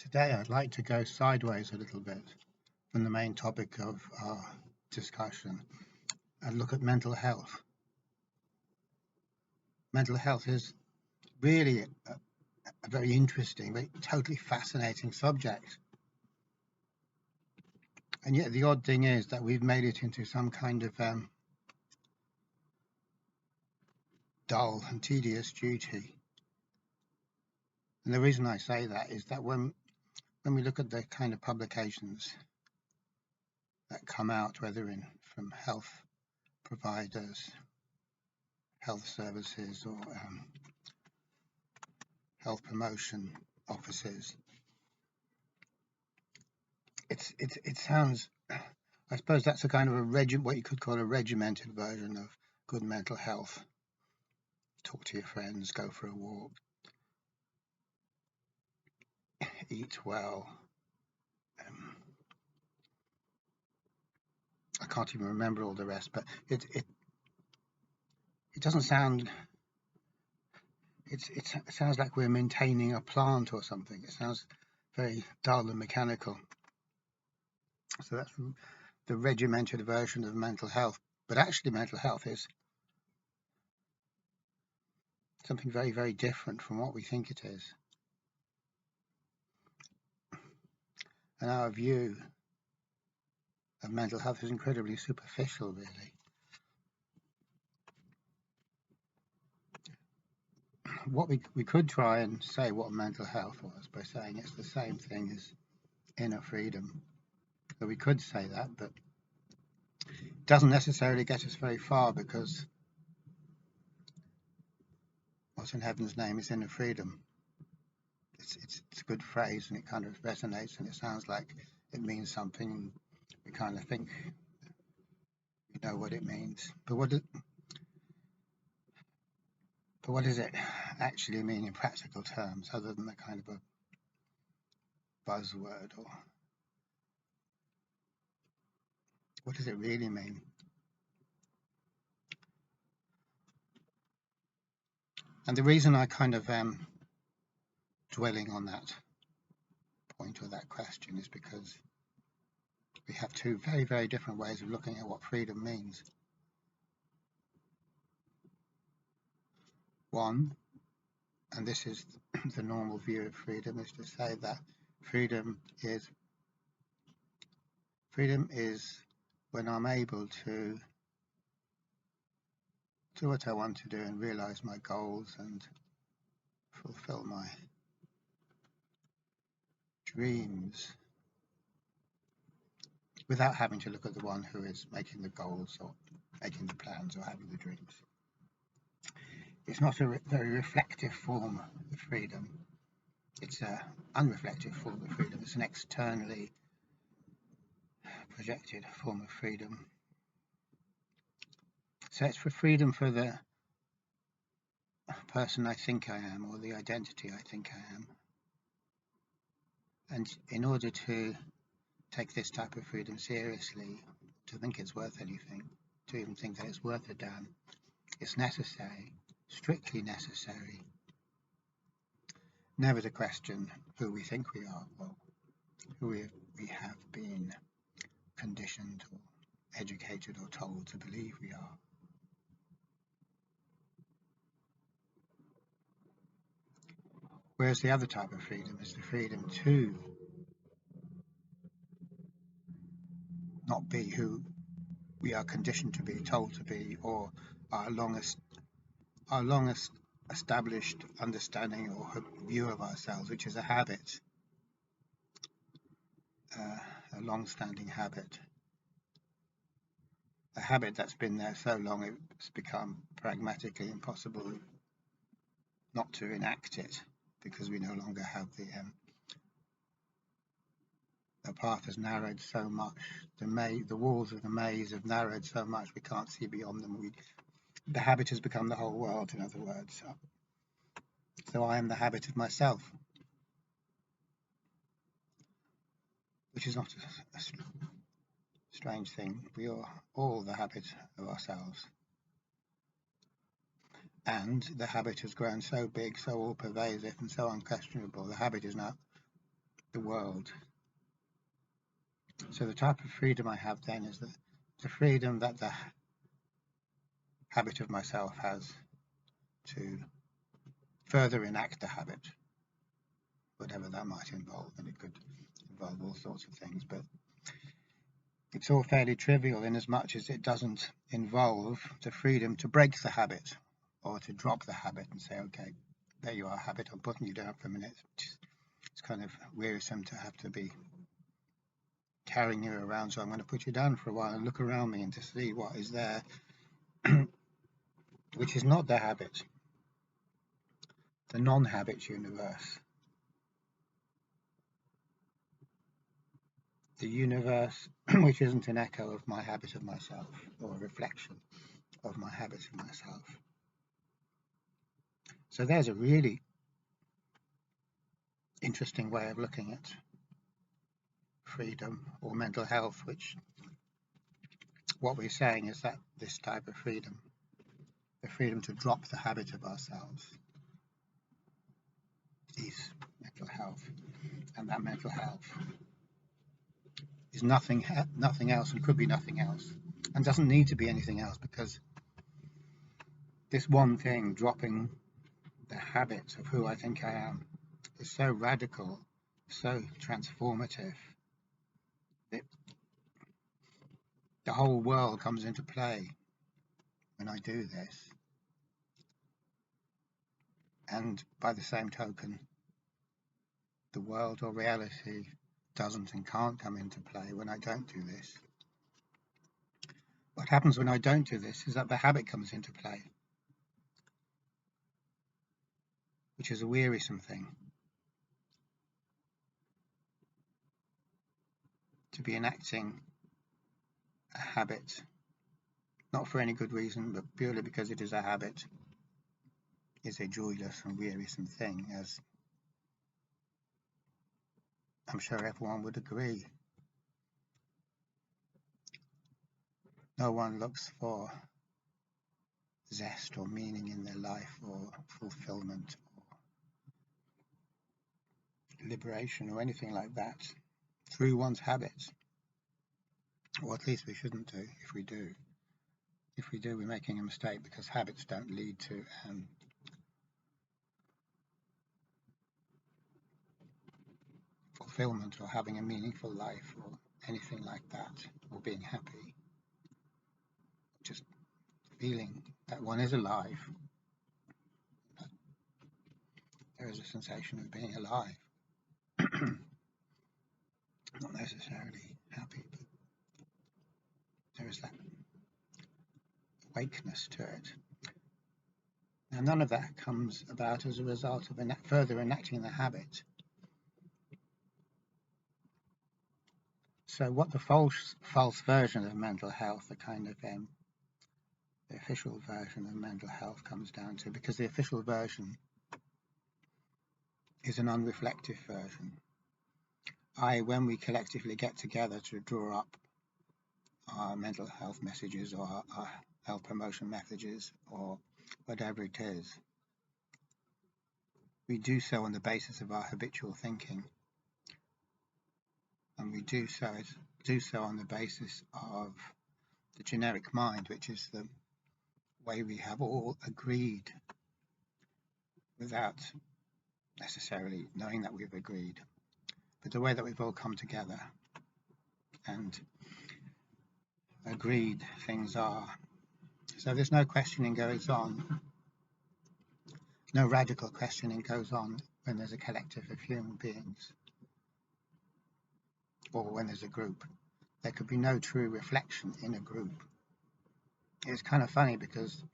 Today I'd like to go sideways a little bit from the main topic of our discussion and look at mental health. Mental health is really a very interesting, very totally fascinating subject. And yet the odd thing is that we've made it into some kind of dull and tedious duty. And the reason I say that is that when we look at the kind of publications that come out, whether from health providers, health services, or health promotion offices, it sounds, I suppose that's a kind of what you could call a regimented version of good mental health. Talk to your friends, go for a walk, eat well. I can't even remember all the rest, but it doesn't sound. It sounds like we're maintaining a plant or something. It sounds very dull and mechanical. So that's the regimented version of mental health. But actually, mental health is something very, very different from what we think it is. And our view of mental health is incredibly superficial, really. What we could try and say what mental health was by saying it's the same thing as inner freedom. So we could say that, but it doesn't necessarily get us very far, because what in heaven's name is inner freedom? It's a good phrase, and it kind of resonates, and it sounds like it means something, and we kind of think we know what it means. But what does it actually mean in practical terms, other than a kind of a buzzword? Or what does it really mean? And the reason I kind of am dwelling on that point or that question is because we have two very, very different ways of looking at what freedom means. One, and this is the normal view of freedom, is to say that freedom is when I'm able to do what I want to do and realize my goals and fulfill my dreams without having to look at the one who is making the goals or making the plans or having the dreams. It's not a very reflective form of freedom. It's an unreflective form of freedom. It's an externally projected form of freedom. So it's for freedom for the person I think I am, or the identity I think I am. And in order to take this type of freedom seriously, to think it's worth anything, to even think that it's worth a damn, it's necessary, strictly necessary, never to question who we think we are, or who we have been conditioned or educated or told to believe we are. Whereas the other type of freedom is the freedom to not be who we are conditioned to be, told to be, or our longest established understanding or view of ourselves, which is a habit, a long-standing habit, a habit that's been there so long it's become pragmatically impossible not to enact it, because we no longer have the path has narrowed so much, the walls of the maze have narrowed so much we can't see beyond them. The habit has become the whole world, in other words. So I am the habit of myself, which is not a strange thing. We are all the habit of ourselves. And the habit has grown so big, so all-pervasive, and so unquestionable. The habit is now the world. So the type of freedom I have then is the freedom that the habit of myself has to further enact the habit, whatever that might involve, and it could involve all sorts of things, but it's all fairly trivial in as much as it doesn't involve the freedom to break the habit or to drop the habit and say, okay, there you are, habit, I'm putting you down for a minute. It's kind of wearisome to have to be carrying you around, so I'm going to put you down for a while and look around me and to see what is there, which is not the habit, the non-habit universe, the universe which isn't an echo of my habit of myself or a reflection of my habit of myself. So there's a really interesting way of looking at freedom or mental health, which what we're saying is that this type of freedom, the freedom to drop the habit of ourselves, is mental health, and that mental health is nothing else and could be nothing else and doesn't need to be anything else, because this one thing, dropping the habit of who I think I am, is so radical, so transformative, that the whole world comes into play when I do this. And by the same token, the world or reality doesn't and can't come into play when I don't do this. What happens when I don't do this is that the habit comes into play, which is a wearisome thing. To be enacting a habit, not for any good reason, but purely because it is a habit, is a joyless and wearisome thing, as I'm sure everyone would agree. No one looks for zest or meaning in their life, or fulfillment, or liberation, or anything like that through one's habits. Or at least we shouldn't do. If we do, we're making a mistake, because habits don't lead to fulfillment or having a meaningful life or anything like that, or being happy. Just feeling that one is alive, that there is a sensation of being alive. Not necessarily happy, but there is that awakeness to it. Now, none of that comes about as a result of further enacting the habit. So what the false version of mental health, the kind of the official version of mental health, comes down to, because the official version is an unreflective version, when we collectively get together to draw up our mental health messages or our health promotion messages or whatever it is, we do so on the basis of our habitual thinking, and we do so on the basis of the generic mind, which is the way we have all agreed without necessarily knowing that we've agreed, but the way that we've all come together and agreed things are. So there's no questioning goes on, no radical questioning goes on when there's a collective of human beings, or when there's a group. There could be no true reflection in a group. It's kind of funny, because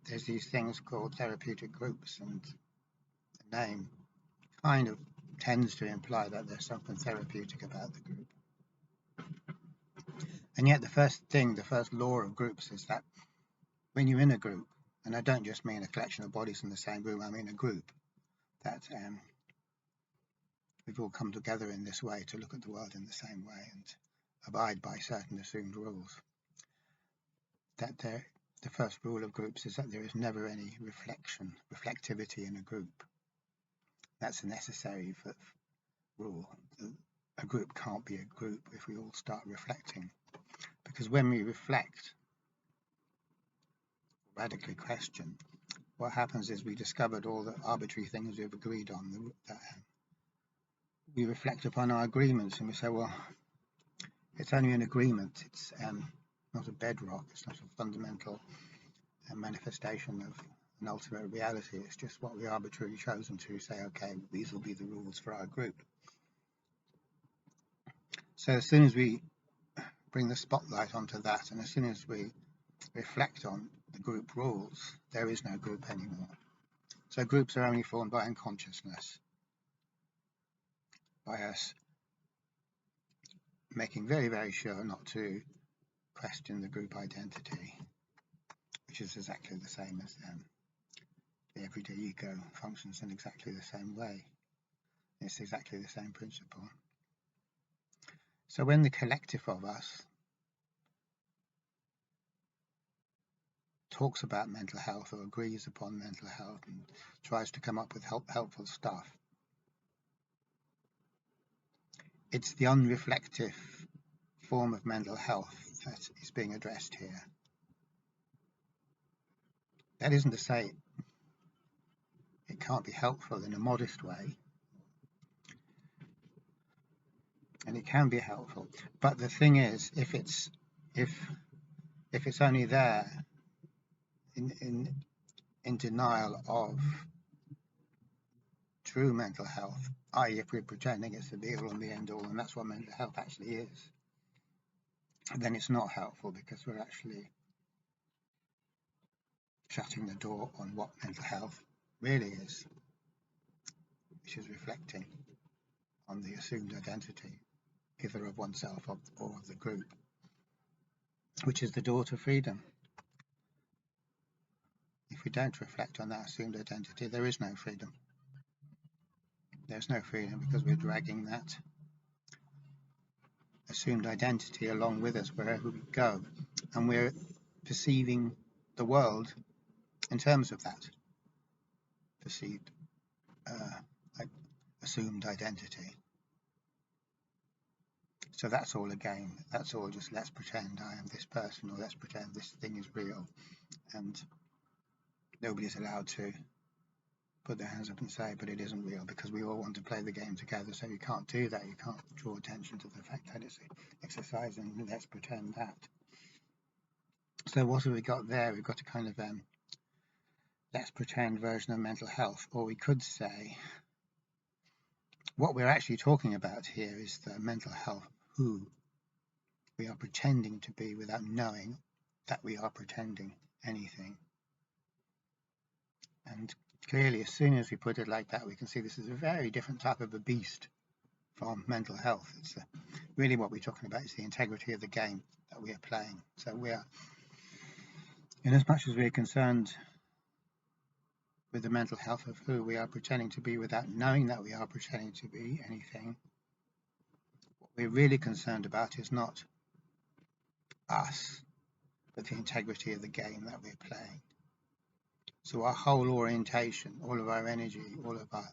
there's these things called therapeutic groups, and the name kind of tends to imply that there's something therapeutic about the group. And yet the first law of groups is that when you're in a group, and I don't just mean a collection of bodies in the same room, I mean a group, that we've all come together in this way to look at the world in the same way and abide by certain assumed rules. That the first rule of groups is that there is never any reflectivity in a group. That's necessary rule. A group can't be a group if we all start reflecting, because when we reflect, radically question, what happens is we discovered all the arbitrary things we've agreed on. We reflect upon our agreements and we say, well, it's only an agreement. It's not a bedrock. It's not a fundamental manifestation of an ultimate reality. It's just what we arbitrarily chosen to say, okay, these will be the rules for our group. So as soon as we bring the spotlight onto that, and as soon as we reflect on the group rules, there is no group anymore. So groups are only formed by unconsciousness, by us making very, very sure not to question the group identity, which is exactly the same as the everyday ego functions in exactly the same way. It's exactly the same principle. So when the collective of us talks about mental health or agrees upon mental health and tries to come up with helpful stuff, it's the unreflective form of mental health that is being addressed here. That isn't to say it can't be helpful in a modest way, and it can be helpful, but the thing is, if it's only there in denial of true mental health, i.e. if we're pretending it's the be-all and the end-all, and that's what mental health actually is, then it's not helpful, because we're actually shutting the door on what mental health really is, which is reflecting on the assumed identity, either of oneself or of the group, which is the door to freedom. If we don't reflect on that assumed identity, there is no freedom. There's no freedom because we're dragging that assumed identity along with us wherever we go, and we're perceiving the world in terms of that perceived assumed identity. So that's all a game. That's all just let's pretend I am this person, or let's pretend this thing is real, and nobody's allowed to put their hands up and say, but it isn't real, because we all want to play the game together. So you can't do that. You can't draw attention to the fact that it's exercising let's pretend that. So what have we got there? We've got a kind of let's pretend version of mental health, or we could say what we're actually talking about here is the mental health who we are pretending to be without knowing that we are pretending anything. And clearly, as soon as we put it like that, we can see this is a very different type of a beast from mental health. It's really what we're talking about is the integrity of the game that we are playing. So we are, in as much as we're concerned with the mental health of who we are pretending to be without knowing that we are pretending to be anything, what we're really concerned about is not us, but the integrity of the game that we're playing. So our whole orientation, all of our energy, all of our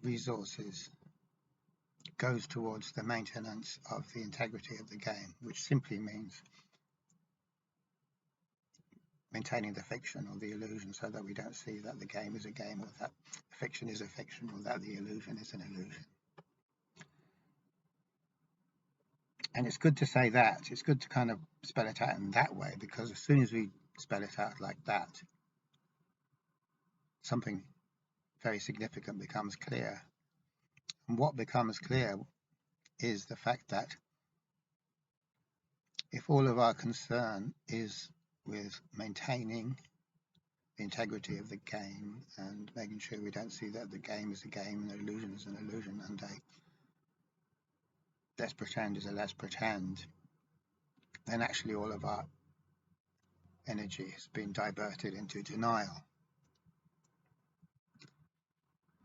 resources goes towards the maintenance of the integrity of the game, which simply means maintaining the fiction or the illusion, so that we don't see that the game is a game, or that the fiction is a fiction, or that the illusion is an illusion. And it's good to say that. It's good to kind of spell it out in that way, because as soon as we spell it out like that, something very significant becomes clear. And what becomes clear is the fact that if all of our concern is with maintaining the integrity of the game and making sure we don't see that the game is a game and the illusion is an illusion, and a let's pretend is a let's pretend, then actually all of our energy has been diverted into denial.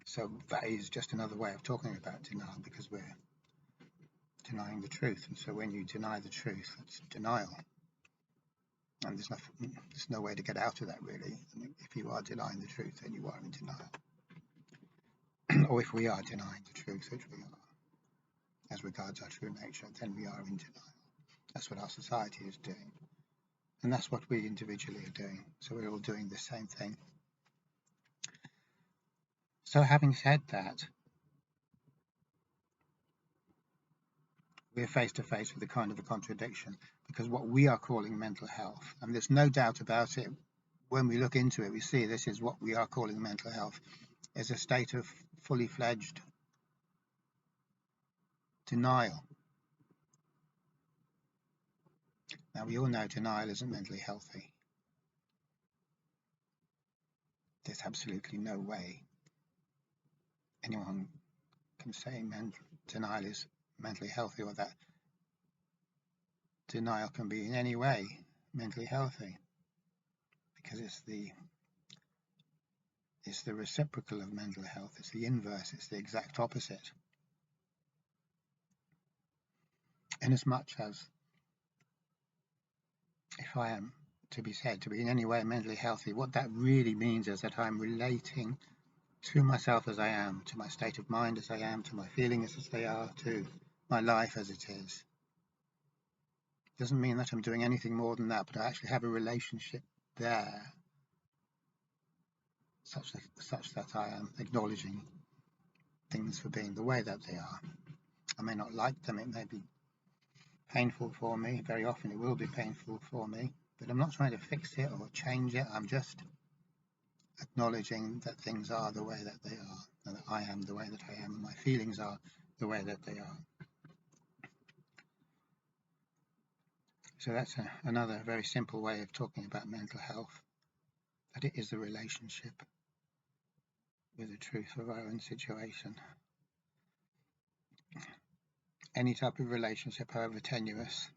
So that is just another way of talking about denial, because we're denying the truth. And so when you deny the truth, that's denial. And there's no way to get out of that, really. I mean, if you are denying the truth, then you are in denial. or if we are denying the truth, which we are, as regards our true nature, then we are in denial. That's what our society is doing. And that's what we individually are doing. So we're all doing the same thing. So having said that, we're face to face with a kind of a contradiction, because what we are calling mental health, and there's no doubt about it, when we look into it, we see this is what we are calling mental health, is a state of fully fledged denial. Now, we all know denial isn't mentally healthy. There's absolutely no way anyone can say denial is mentally healthy, or that denial can be in any way mentally healthy, because it's the reciprocal of mental health. It's the inverse. It's the exact opposite. Inasmuch as if I am to be said to be in any way mentally healthy, what that really means is that I'm relating to myself as I am, to my state of mind as I am, to my feelings as they are, to my life as it is. It doesn't mean that I'm doing anything more than that, but I actually have a relationship there such that I am acknowledging things for being the way that they are. I may not like them, it may be painful for me, very often it will be painful for me, but I'm not trying to fix it or change it. I'm just acknowledging that things are the way that they are, and that I am the way that I am, and my feelings are the way that they are. So that's another very simple way of talking about mental health, that it is the relationship with the truth of our own situation. Any type of relationship, however tenuous,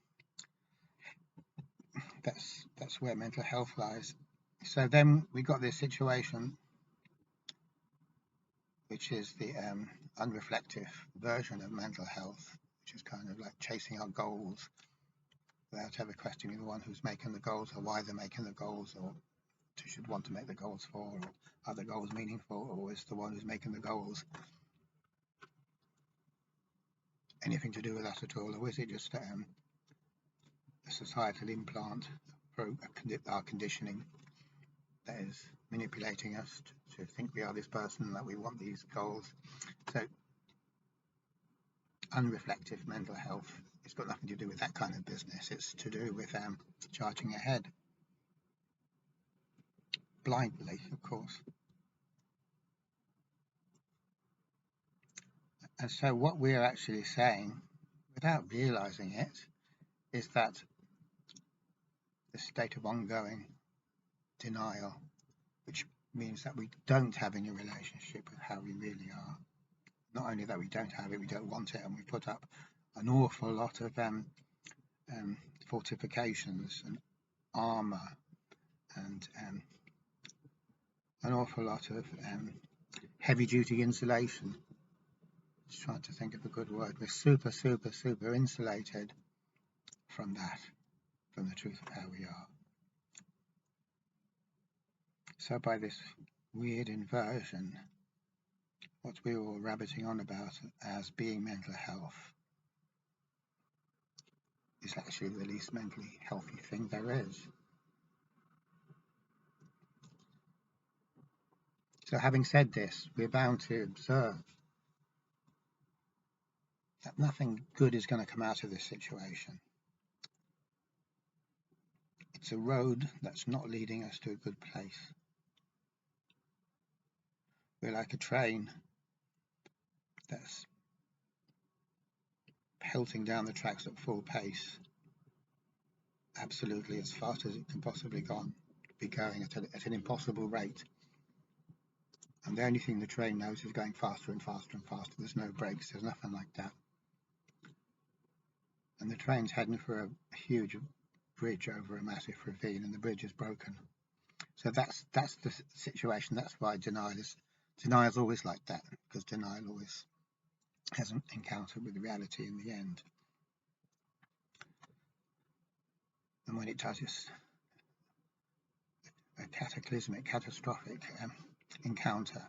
that's where mental health lies. So then we got this situation, which is the unreflective version of mental health, which is kind of like chasing our goals without ever questioning the one who's making the goals, or why they're making the goals, or who should want to make the goals for, or are the goals meaningful, or is the one who's making the goals anything to do with us at all, or is it just a societal implant for our conditioning that is manipulating us to think we are this person, that we want these goals. So unreflective mental health, it's got nothing to do with that kind of business. It's to do with charging ahead blindly, of course. And so what we're actually saying, without realizing it, is that the state of ongoing denial, which means that we don't have any relationship with how we really are. Not only that we don't have it, we don't want it, and we put up an awful lot of fortifications and armour and an awful lot of heavy-duty insulation. Just trying to think of a good word. We're super insulated from that, from the truth of how we are. So by this weird inversion, what we were all rabbiting on about as being mental health is actually the least mentally healthy thing there is. So having said this, we're bound to observe that nothing good is going to come out of this situation. It's a road that's not leading us to a good place. We're like a train that's pelting down the tracks at full pace, absolutely as fast as it can possibly be going at an impossible rate. And the only thing the train knows is going faster and faster and faster. There's no brakes, there's nothing like that. And the train's heading for a huge bridge over a massive ravine, and the bridge is broken. So that's the situation. That's why denial is always like that, because denial always has an encounter with reality in the end. And when it does, it's a cataclysmic, catastrophic encounter.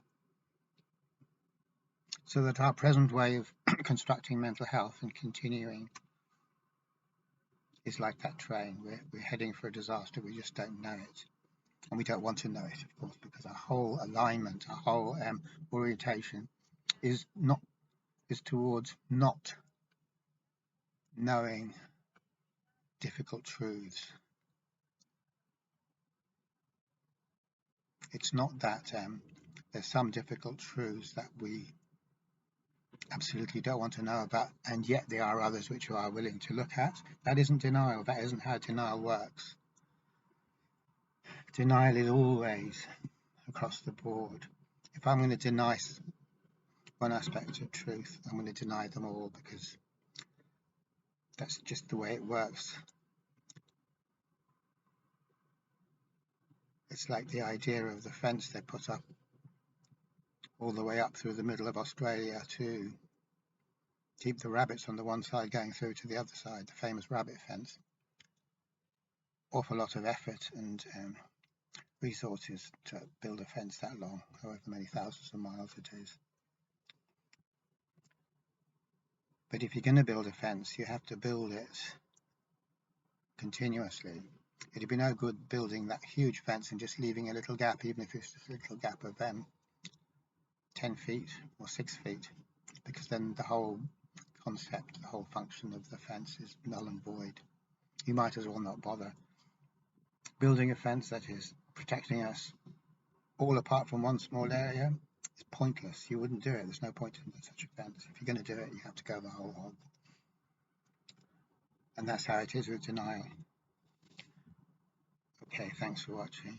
So that our present way of constructing mental health and continuing is like that train. We're heading for a disaster. We just don't know it. And we don't want to know it, of course, because our whole alignment, our whole orientation is towards not knowing difficult truths. It's not that there's some difficult truths that we absolutely don't want to know about, and yet there are others which we are willing to look at. That isn't denial. That isn't how denial works. Denial is always across the board. If I'm going to deny one aspect of truth, I'm going to deny them all, because that's just the way it works. It's like the idea of the fence they put up all the way up through the middle of Australia to keep the rabbits on the one side going through to the other side, the famous rabbit fence. Awful lot of effort and resources to build a fence that long, however many thousands of miles it is. But if you're going to build a fence, you have to build it continuously. It'd be no good building that huge fence and just leaving a little gap, even if it's just a little gap of 10 feet or 6 feet, because then the whole concept, the whole function of the fence is null and void. You might as well not bother. Building a fence that is protecting us all apart from one small area is pointless. You wouldn't do it. There's no point in such a fence. If you're going to do it, you have to go the whole hog. And that's how it is with denial. Okay, thanks for watching.